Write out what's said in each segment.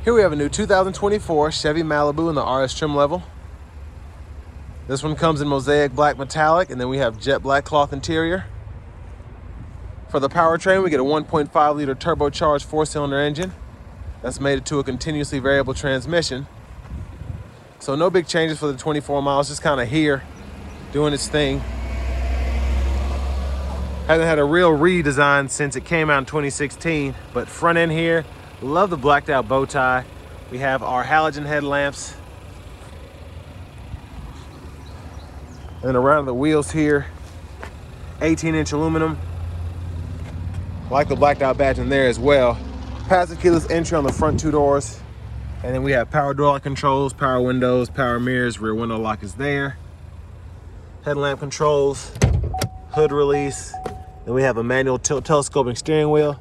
Here we have a new 2024 Chevy Malibu in the RS trim level. This one comes in mosaic black metallic, and then we have jet black cloth interior. For the powertrain, we get a 1.5 liter turbocharged 4-cylinder engine that's mated to a continuously variable transmission. So no big changes for the 24 miles, just kind of here doing its thing. Hasn't had a real redesign since it came out in 2016, but front end here, love the blacked out bow tie. We have our halogen headlamps. And around the wheels here, 18-inch aluminum. Like the blacked out badge in there as well. Passive keyless entry on the front two doors. And then we have power door lock controls, power windows, power mirrors, rear window lock is there. Headlamp controls, hood release. Then we have a manual telescoping steering wheel.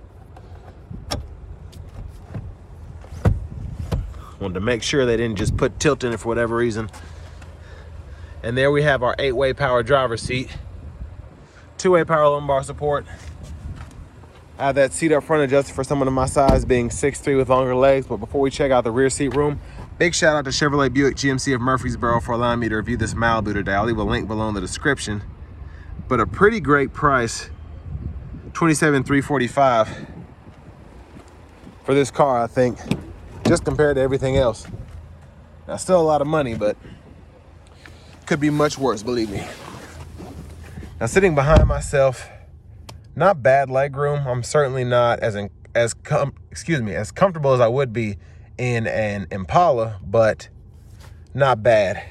Wanted to make sure they didn't just put tilt in it for whatever reason. And there we have our 8-way power driver's seat. 2-way power lumbar support. I have that seat up front adjusted for someone of my size, being 6'3" with longer legs. But before we check out the rear seat room, big shout out to Chevrolet Buick GMC of Murfreesboro for allowing me to review this Malibu today. I'll leave a link below in the description. But a pretty great price, $27,345 for this car, I think, just compared to everything else. Now, still a lot of money, but could be much worse, believe me. Now, sitting behind myself, not bad legroom. I'm certainly not as comfortable as I would be in an Impala, but not bad.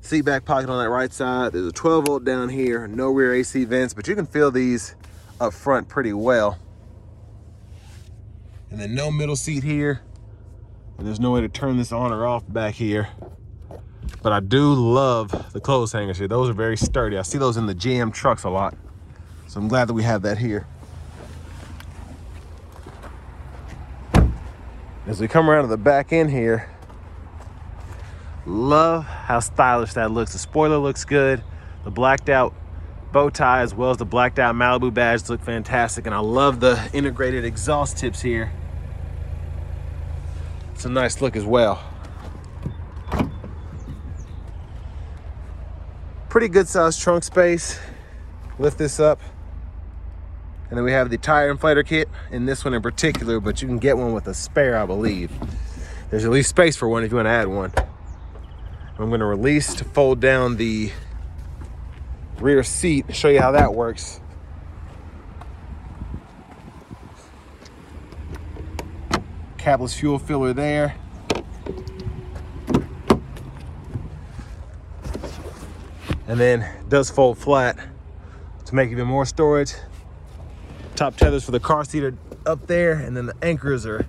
Seat back pocket on that right side. There's a 12 volt down here, no rear AC vents, but you can feel these up front pretty well. And then no middle seat here. And there's no way to turn this on or off back here. But I do love the clothes hangers here. Those are very sturdy. I see those in the GM trucks a lot. So I'm glad that we have that here. As we come around to the back end here, love how stylish that looks. The spoiler looks good. The blacked out bow tie as well as the blacked out Malibu badge look fantastic. And I love the integrated exhaust tips here. It's a nice look as well. Pretty good sized trunk space. Lift this up. And then we have the tire inflator kit in this one in particular, but you can get one with a spare, I believe. There's at least space for one if you want to add one. I'm going to release to fold down the rear seat to show you how that works. Capless fuel filler there. And then it does fold flat to make even more storage. Top tethers for the car seat are up there, and then the anchors are,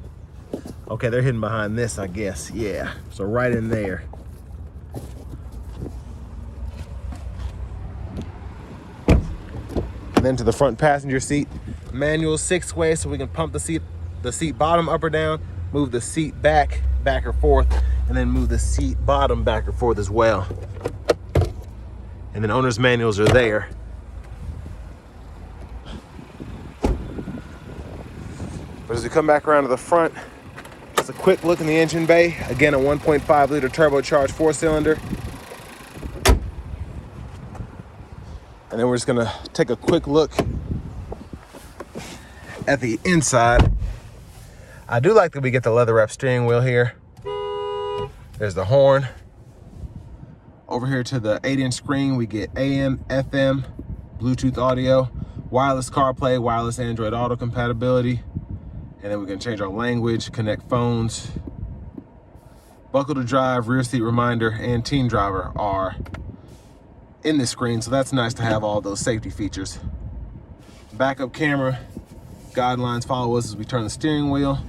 okay, they're hidden behind this, I guess. Yeah, so right in there. And then to the front passenger seat, manual 6-way, so we can pump the seat bottom up or down, move the seat back or forth, and then move the seat bottom back or forth as well. And then owner's manuals are there. But as we come back around to the front, just a quick look in the engine bay. Again, a 1.5 liter turbocharged 4-cylinder. And then we're just gonna take a quick look at the inside. I do like that we get the leather wrap steering wheel here. There's the horn. Over here to the 8-inch screen, we get AM, FM, Bluetooth audio, wireless CarPlay, wireless Android Auto compatibility. And then we can change our language, connect phones. Buckle to drive, rear seat reminder, and teen driver are in this screen, so that's nice to have all those safety features. Backup camera, guidelines follow us as we turn the steering wheel.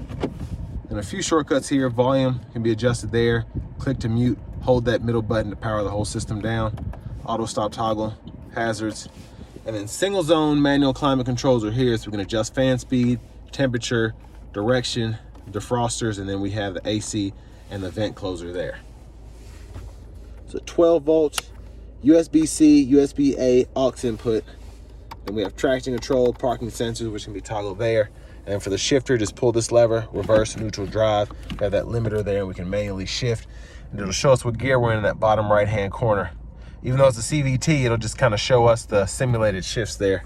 And a few shortcuts here. Volume can be adjusted there. Click to mute, hold that middle button to power the whole system down. Auto stop toggle, hazards. And then single zone manual climate controls are here, so we can adjust fan speed, temperature, direction, defrosters, and then we have the AC and the vent closer there. So 12 volts, USB-C, USB-A, aux input. Then we have traction control, parking sensors, which can be toggled there. And for the shifter, just pull this lever, reverse, neutral, drive. We have that limiter there, and we can manually shift. And it'll show us what gear we're in that bottom right-hand corner. Even though it's a CVT, it'll just kind of show us the simulated shifts there.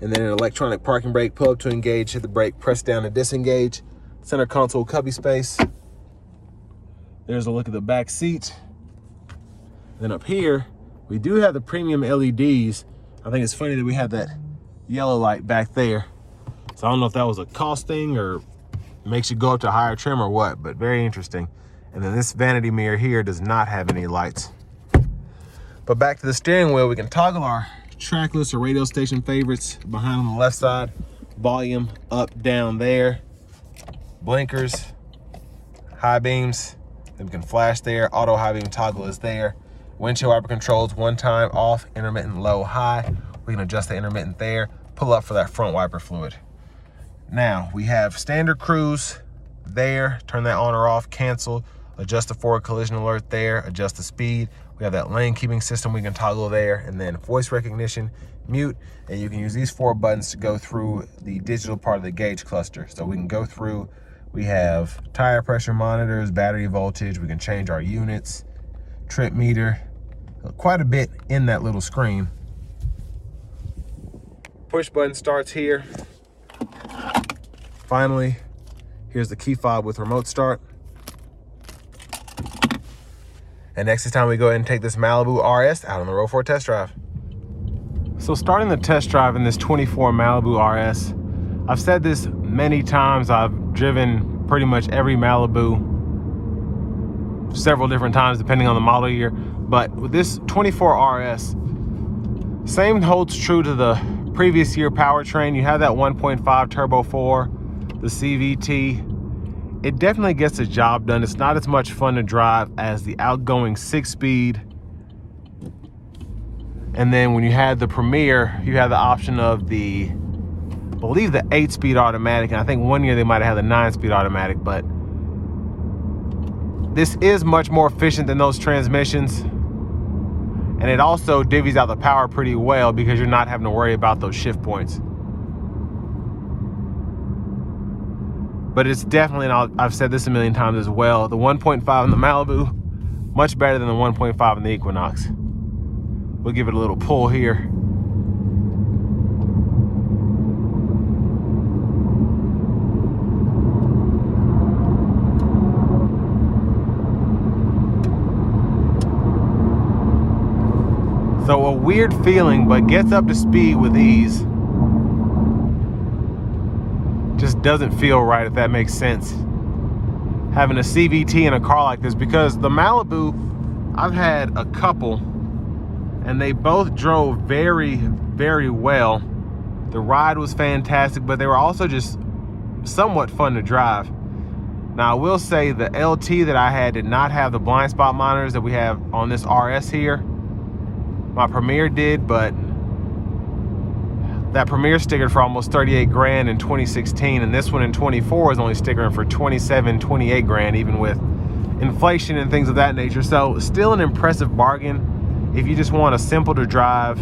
And then an electronic parking brake, pull up to engage, hit the brake, press down to disengage. Center console cubby space. There's a look at the back seat. Then up here, we do have the premium LEDs. I think it's funny that we have that yellow light back there. So I don't know if that was a cost thing or makes you go up to higher trim or what, but very interesting. And then this vanity mirror here does not have any lights. But back to the steering wheel, we can toggle our trackless or radio station favorites behind on the left side. Volume up, down there. Blinkers, high beams, then we can flash there. Auto high beam toggle is there. Windshield wiper controls, one time off, intermittent low, high. We can adjust the intermittent there. Pull up for that front wiper fluid. Now we have standard cruise there. Turn that on or off, cancel. Adjust the forward collision alert there. Adjust the speed. We have that lane keeping system we can toggle there. And then voice recognition, mute. And you can use these 4 buttons to go through the digital part of the gauge cluster. So we can go through, we have tire pressure monitors, battery voltage. We can change our units, trip meter, quite a bit in that little screen. Push button starts here. Finally, here's the key fob with remote start. And next is time we go ahead and take this Malibu RS out on the road for a test drive. So starting the test drive in this 24 Malibu RS, I've said this many times, I've driven pretty much every Malibu several different times depending on the model year, but with this 24 RS, same holds true to the previous year powertrain. You have that 1.5 turbo 4, the CVT. It definitely gets the job done. It's not as much fun to drive as the outgoing 6-speed. And then when you had the Premier, you had the option of the, I believe the 8-speed automatic. And I think one year they might have had the 9-speed automatic, but this is much more efficient than those transmissions. And it also divvies out the power pretty well because you're not having to worry about those shift points. But it's definitely, and I've said this a million times as well, the 1.5 in the Malibu, much better than the 1.5 in the Equinox. We'll give it a little pull here. So a weird feeling, but gets up to speed with ease. Just doesn't feel right, if that makes sense. Having a CVT in a car like this, because the Malibu, I've had a couple and they both drove very, very well. The ride was fantastic, but they were also just somewhat fun to drive. Now I will say the LT that I had did not have the blind spot monitors that we have on this RS here. My Premier did, but that Premier stickered for almost 38 grand in 2016, and this one in 24 is only stickering for 27, 28 grand, even with inflation and things of that nature. So still an impressive bargain if you just want a simple to drive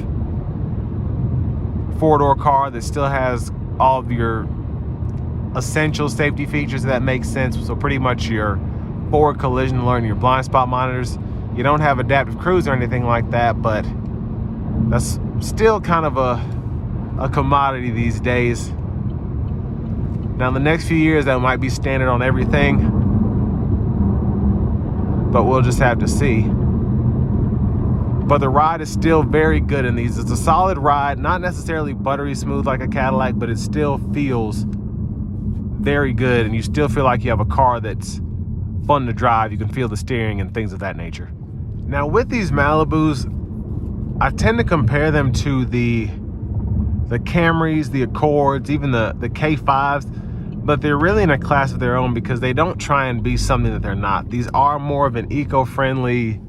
4-door car that still has all of your essential safety features, that makes sense. So pretty much your forward collision alert and your blind spot monitors. You don't have adaptive cruise or anything like that, but that's still kind of a commodity these days. Now in the next few years that might be standard on everything, but we'll just have to see. But the ride is still very good in these. It's a solid ride, not necessarily buttery smooth like a Cadillac, but it still feels very good, and you still feel like you have a car that's fun to drive. You can feel the steering and things of that nature. Now with these Malibus, I tend to compare them to the Camrys, the Accords, even the K5s, but they're really in a class of their own because they don't try and be something that they're not. These are more of an eco-friendly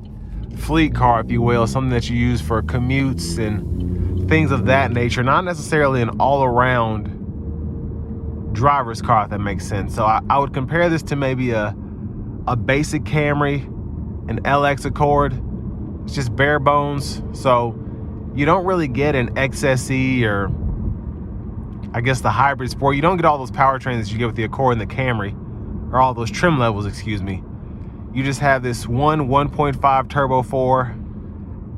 fleet car, if you will, something that you use for commutes and things of that nature, not necessarily an all-around driver's car, if that makes sense. So I would compare this to maybe a basic Camry, an LX Accord. It's just bare bones. So you don't really get an XSE or I guess, the hybrid sport. You don't get all those powertrains that you get with the Accord and the Camry, or all those trim levels, excuse me. You just have this 1.5 turbo 4,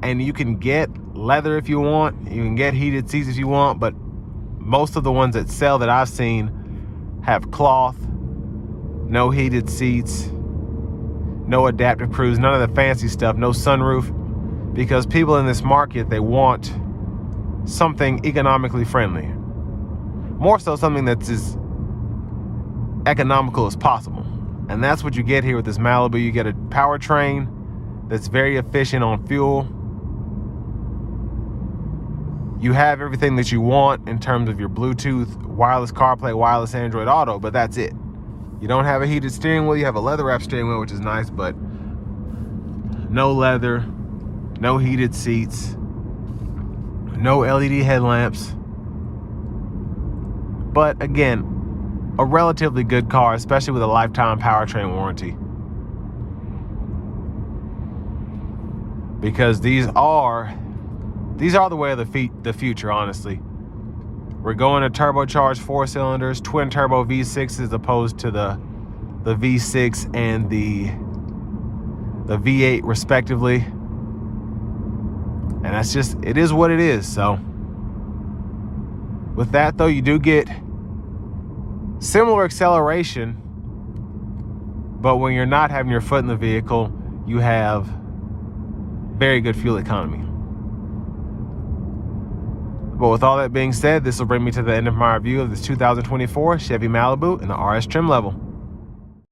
and you can get leather if you want. You can get heated seats if you want, but most of the ones that sell that I've seen have cloth, no heated seats, no adaptive cruise, none of the fancy stuff, no sunroof, because people in this market, they want something economically friendly. More so something that's as economical as possible. And that's what you get here with this Malibu. You get a powertrain that's very efficient on fuel. You have everything that you want in terms of your Bluetooth, wireless CarPlay, wireless Android Auto, but that's it. You don't have a heated steering wheel. You have a leather-wrapped steering wheel, which is nice, but no leather, no heated seats, no LED headlamps. But again, a relatively good car, especially with a lifetime powertrain warranty. Because these are the way of the future, honestly. We're going to turbocharged 4-cylinders, twin turbo V6 as opposed to the V6 and the V8 respectively. And that's just, it is what it is. So with that though, you do get similar acceleration, but when you're not having your foot in the vehicle, you have very good fuel economy. But with all that being said, this will bring me to the end of my review of this 2024 Chevy Malibu in the RS trim level.